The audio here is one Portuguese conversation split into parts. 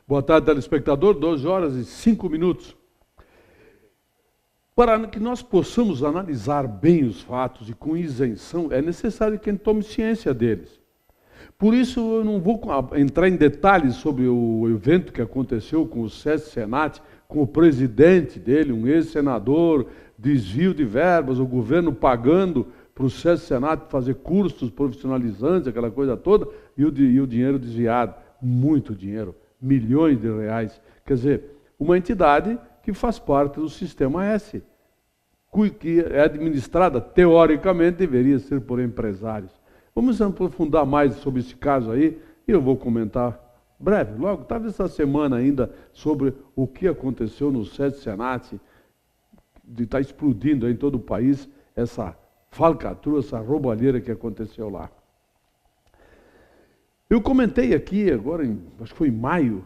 Boa tarde, telespectador, 12 horas e 5 minutos. Para que nós possamos analisar bem os fatos e com isenção, é necessário que a gente tome ciência deles. Por isso, eu não vou entrar em detalhes sobre o evento que aconteceu com o SESC Senat, com o presidente dele, um ex-senador, desvio de verbas, o governo pagando para o SESC Senat fazer cursos profissionalizantes, aquela coisa toda, e o dinheiro desviado, muito dinheiro. Milhões de reais. Quer dizer, uma entidade que faz parte do Sistema S, que é administrada, teoricamente, deveria ser por empresários. Vamos aprofundar mais sobre esse caso aí, e eu vou comentar breve, logo, talvez essa semana ainda, sobre o que aconteceu no SESC Senat, de estar explodindo aí em todo o país, essa falcatrua, essa roubalheira que aconteceu lá. Eu comentei aqui, agora, acho que foi em maio,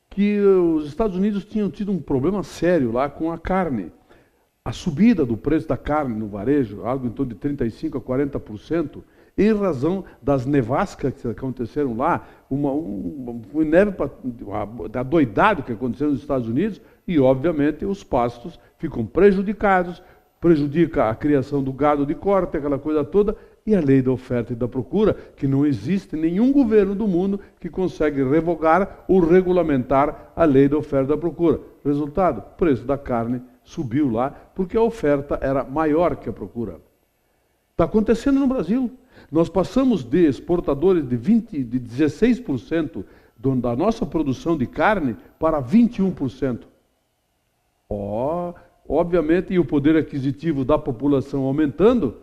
que os Estados Unidos tinham tido um problema sério lá com a carne. A subida do preço da carne no varejo, algo em torno de 35% a 40%, em razão das nevascas que aconteceram lá, uma neve da doidado que aconteceu nos Estados Unidos, e, obviamente, os pastos ficam prejudicados, prejudica a criação do gado de corte, aquela coisa toda, e a lei da oferta e da procura, que não existe nenhum governo do mundo que consegue revogar ou regulamentar a lei da oferta e da procura. Resultado, o preço da carne subiu lá, porque a oferta era maior que a procura. Está acontecendo no Brasil. Nós passamos de exportadores de 16% da nossa produção de carne para 21%. Obviamente, e o poder aquisitivo da população aumentando,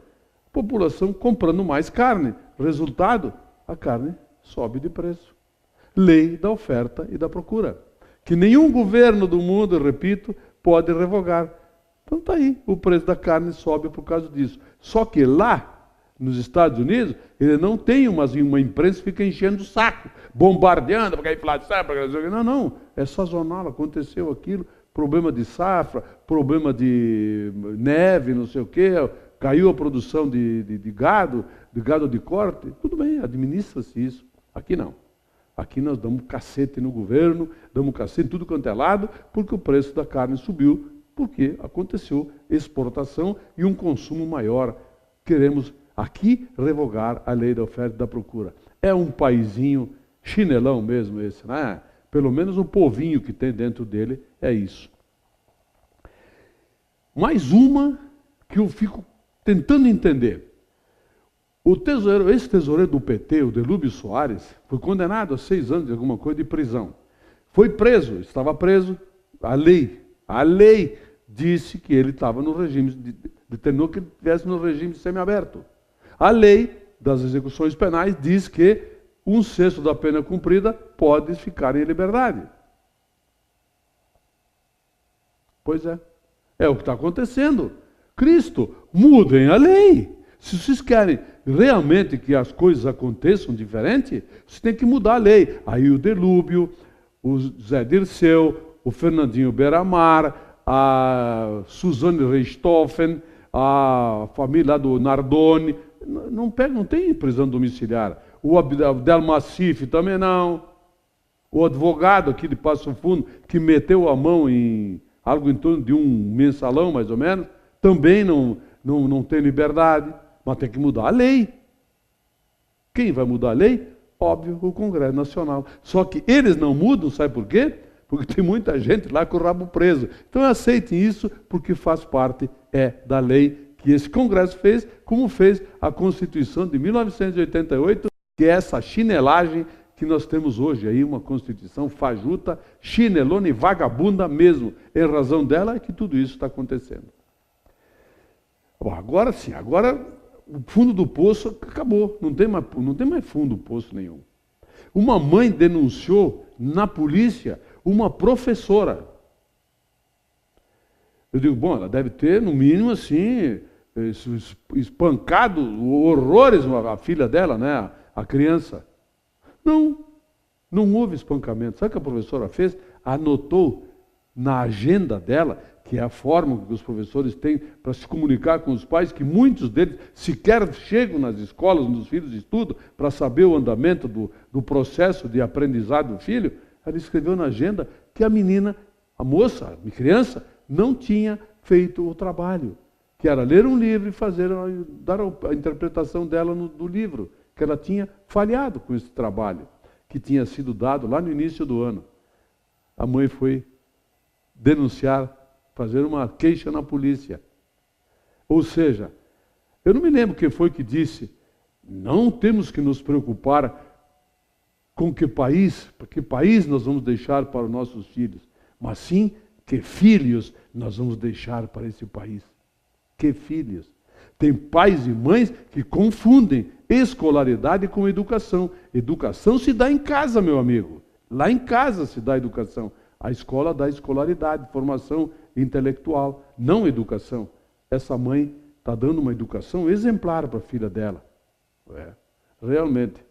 população comprando mais carne. Resultado, a carne sobe de preço. Lei da oferta e da procura. Que nenhum governo do mundo, repito, pode revogar. Então está aí, o preço da carne sobe por causa disso. Só que lá, nos Estados Unidos, ele não tem uma imprensa que fica enchendo o saco, bombardeando, porque a inflação, não, é sazonal, aconteceu aquilo, problema de safra, problema de neve, não sei o quê, caiu a produção de gado de corte, tudo bem, administra-se isso. Aqui não. Aqui nós damos cacete no governo, damos cacete em tudo quanto é lado, porque o preço da carne subiu, porque aconteceu exportação e um consumo maior. Queremos aqui revogar a lei da oferta e da procura. É um paizinho chinelão mesmo esse, né? Pelo menos o povinho que tem dentro dele é isso. Mais uma que eu fico tentando entender. Esse tesoureiro do PT, o Delúbio Soares, foi condenado a 6 anos de alguma coisa de prisão. Foi preso, estava preso. A lei disse que ele estava no regime, determinou que ele estivesse no regime semiaberto. A lei das execuções penais diz que 1/6 da pena cumprida pode ficar em liberdade. Pois é. É o que está acontecendo. Cristo, mudem a lei. Se vocês querem realmente que as coisas aconteçam diferente, vocês têm que mudar a lei. Aí o Delúbio, o Zé Dirceu, o Fernandinho Beiramar, a Suzane Reistoffen, a família lá do Nardoni, não tem prisão domiciliar. O Abdel Massif também não. O advogado aqui de Passo Fundo, que meteu a mão em algo em torno de um mensalão, mais ou menos, também não tem liberdade, mas tem que mudar a lei. Quem vai mudar a lei? Óbvio, o Congresso Nacional. Só que eles não mudam, sabe por quê? Porque tem muita gente lá com o rabo preso. Então aceitem isso, porque faz parte da lei que esse Congresso fez, como fez a Constituição de 1988, que é essa chinelagem que nós temos hoje aí, uma Constituição fajuta, chinelona e vagabunda mesmo. Em razão dela é que tudo isso está acontecendo. Bom, agora sim, agora o fundo do poço acabou, não tem mais fundo do poço nenhum. Uma mãe denunciou na polícia uma professora. Eu digo, bom, ela deve ter, no mínimo, assim, espancado horrores a filha dela, né, a criança. Não houve espancamento. Sabe o que a professora fez? Anotou na agenda dela, que é a forma que os professores têm para se comunicar com os pais, que muitos deles sequer chegam nas escolas, onde os filhos estudam, para saber o andamento do processo de aprendizado do filho. Ela escreveu na agenda que a menina, a moça, a criança, não tinha feito o trabalho, que era ler um livro e dar a interpretação dela do livro, que ela tinha falhado com esse trabalho, que tinha sido dado lá no início do ano. A mãe foi denunciar, fazer uma queixa na polícia. Ou seja, eu não me lembro quem foi que disse, não temos que nos preocupar com que país nós vamos deixar para os nossos filhos, mas sim que filhos nós vamos deixar para esse país. Que filhos? Tem pais e mães que confundem escolaridade com educação. Educação se dá em casa, meu amigo. Lá em casa se dá educação. A escola dá escolaridade, formação intelectual, não educação. Essa mãe está dando uma educação exemplar para a filha dela. Realmente.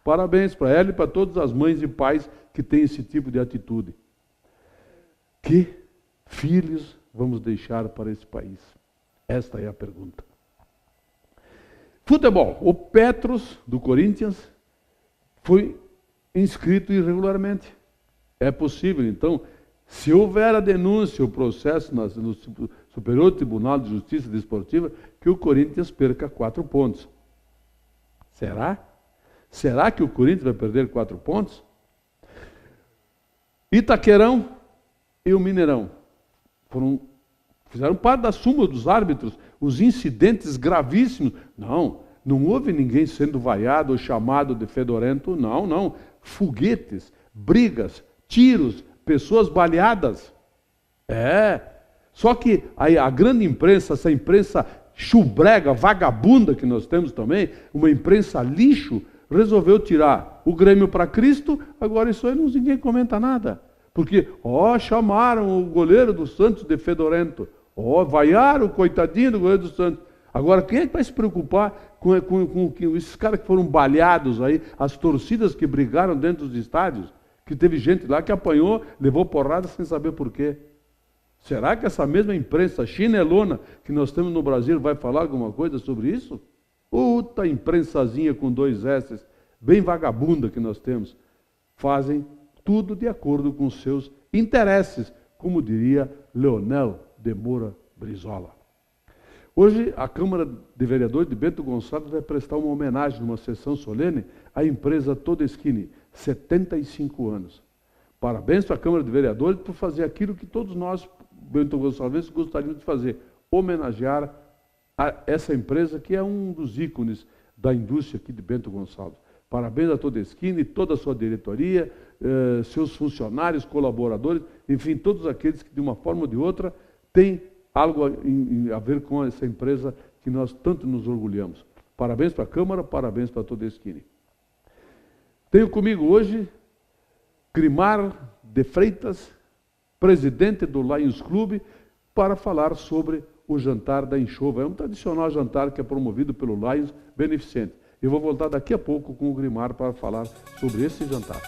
Parabéns para ela e para todas as mães e pais que têm esse tipo de atitude. Que filhos vamos deixar para esse país? Esta é a pergunta. Futebol. O Petros, do Corinthians, foi inscrito irregularmente. É possível, então, se houver a denúncia, o processo no Superior Tribunal de Justiça Desportiva, que o Corinthians perca 4 pontos. Será? Será que o Corinthians vai perder 4 pontos? Itaquerão e o Mineirão fizeram parte da súmula dos árbitros, os incidentes gravíssimos. Não houve ninguém sendo vaiado ou chamado de fedorento, não. Foguetes, brigas, tiros, pessoas baleadas. Só que a grande imprensa, essa imprensa chubrega, vagabunda que nós temos também, uma imprensa lixo, resolveu tirar o Grêmio para Cristo, agora isso aí ninguém comenta nada. Porque, chamaram o goleiro do Santos de fedorento. Vaiaram o coitadinho do goleiro do Santos. Agora, quem é que vai se preocupar com esses caras que foram baleados aí, as torcidas que brigaram dentro dos estádios, que teve gente lá que apanhou, levou porrada sem saber por quê? Será que essa mesma imprensa chinelona que nós temos no Brasil vai falar alguma coisa sobre isso? Puta imprensazinha com 2 S, bem vagabunda que nós temos. Fazem tudo de acordo com seus interesses, como diria Leonel de Moura Brizola. Hoje, a Câmara de Vereadores de Bento Gonçalves vai prestar uma homenagem, numa sessão solene, à empresa Todeschini, 75 anos. Parabéns para a Câmara de Vereadores por fazer aquilo que todos nós, Bento Gonçalves, gostaríamos de fazer, homenagear a essa empresa que é um dos ícones da indústria aqui de Bento Gonçalves. Parabéns a Todeschini, toda a sua diretoria, seus funcionários, colaboradores, enfim, todos aqueles que de uma forma ou de outra têm algo a ver com essa empresa que nós tanto nos orgulhamos. Parabéns para a Câmara, parabéns para a Todeschini. Tenho comigo hoje Grimar de Freitas, presidente do Lions Club, para falar sobre o jantar da Enxova. É um tradicional jantar que é promovido pelo Lions Beneficente. Eu vou voltar daqui a pouco com o Grimar para falar sobre esse jantar.